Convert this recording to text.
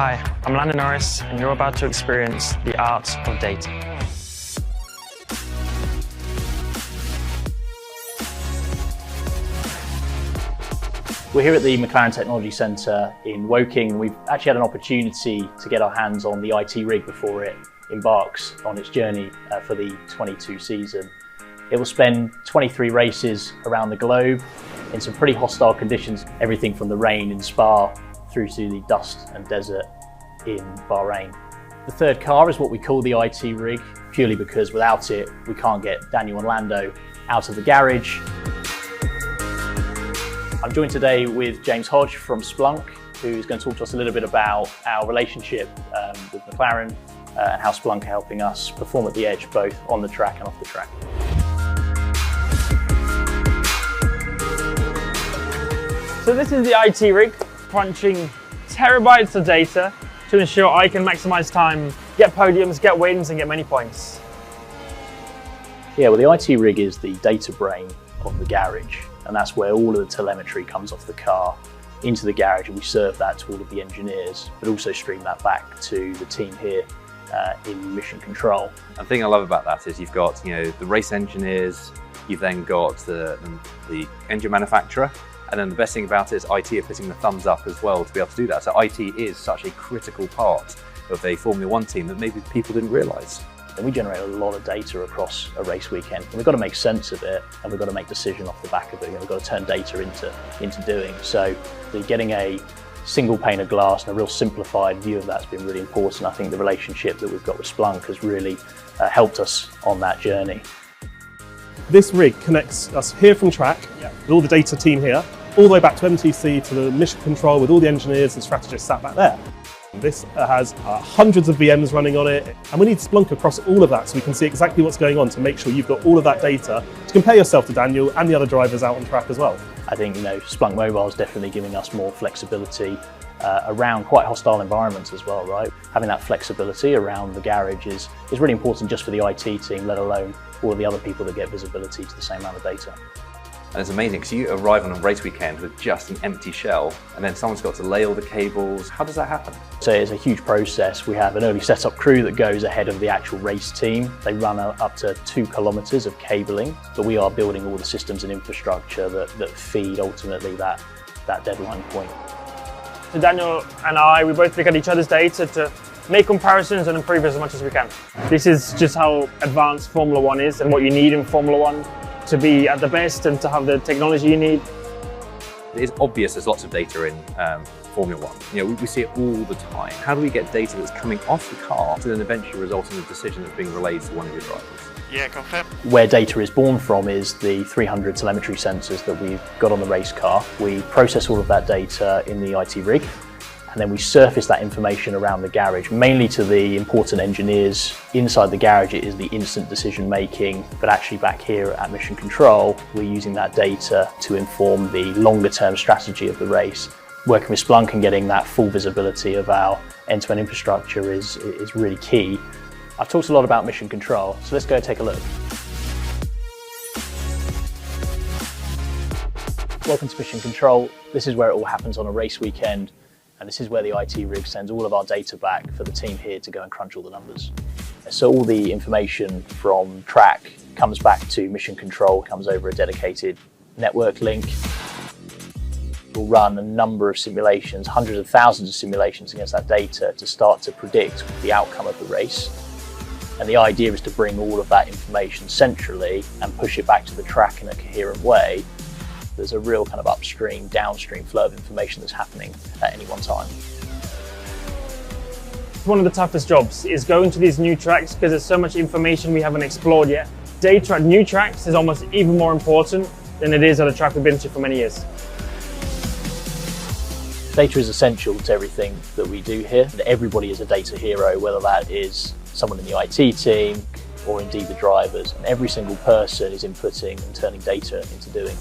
Hi, I'm Landon Norris, and you're about to experience the art of data. We're here at the McLaren Technology Centre in Woking. We've actually had an opportunity to get our hands on the IT rig before it embarks on its journey for the 22 season. It will spend 23 races around the globe in some pretty hostile conditions, everything from the rain in Spa through to the dust and desert in Bahrain. The third car is what we call the IT rig, purely because without it, we can't get Daniel and Lando out of the garage. I'm joined today with James Hodge from Splunk, who's going to talk to us a little bit about our relationship with McLaren and how Splunk are helping us perform at the edge, both on the track and off the track. So this is the IT rig, crunching terabytes of data to ensure I can maximize time, get podiums, get wins, and get many points. Yeah, well, the IT rig is the data brain of the garage, and that's where all of the telemetry comes off the car into the garage, and we serve that to all of the engineers, but also stream that back to the team here in mission control. And the thing I love about that is you've got the race engineers, you've then got the engine manufacturer, and then the best thing about it is IT are putting the thumbs up as well to be able to do that. So IT is such a critical part of a Formula One team that maybe people didn't realise. And we generate a lot of data across a race weekend, and we've got to make sense of it, and we've got to make decisions off the back of it. We've got to turn data into doing. So getting a single pane of glass and a real simplified view of that's been really important. I think the relationship that we've got with Splunk has really helped us on that journey. This rig connects us here from track, with all the data team here, all the way back to MTC to the mission control with all the engineers and strategists sat back there. This has hundreds of VMs running on it, and we need Splunk across all of that so we can see exactly what's going on to make sure you've got all of that data to compare yourself to Daniel and the other drivers out on track as well. I think Splunk Mobile is definitely giving us more flexibility around quite hostile environments as well, right? Having that flexibility around the garage is really important just for the IT team, let alone all of the other people that get visibility to the same amount of data. And it's amazing because you arrive on a race weekend with just an empty shell, and then someone's got to lay all the cables. How does that happen? So it's a huge process. We have an early setup crew that goes ahead of the actual race team. They run up to 2 kilometers of cabling, but we are building all the systems and infrastructure that feed ultimately that deadline point. So Daniel and I, we both look at each other's data to make comparisons and improve as much as we can. This is just how advanced Formula One is and what you need in Formula One to be at the best and to have the technology you need. It's obvious there's lots of data in Formula One. We see it all the time. How do we get data that's coming off the car to then eventually result in a decision that's being relayed to one of your drivers? Yeah, confirm. Where data is born from is the 300 telemetry sensors that we've got on the race car. We process all of that data in the IT rig, and then we surface that information around the garage, mainly to the important engineers. Inside the garage it is the instant decision making, but actually back here at Mission Control, we're using that data to inform the longer term strategy of the race. Working with Splunk and getting that full visibility of our end-to-end infrastructure is really key. I've talked a lot about Mission Control, so let's go take a look. Welcome to Mission Control. This is where it all happens on a race weekend. And this is where the IT rig sends all of our data back for the team here to go and crunch all the numbers. So all the information from track comes back to Mission Control, comes over a dedicated network link. We'll run a number of simulations, hundreds of thousands of simulations against that data to start to predict the outcome of the race. And the idea is to bring all of that information centrally and push it back to the track in a coherent way. There's a real kind of upstream, downstream flow of information that's happening at any one time. One of the toughest jobs is going to these new tracks because there's so much information we haven't explored yet. Data at new tracks is almost even more important than it is at a track we've been to for many years. Data is essential to everything that we do here. Everybody is a data hero, whether that is someone in the IT team or indeed the drivers. And every single person is inputting and turning data into doing.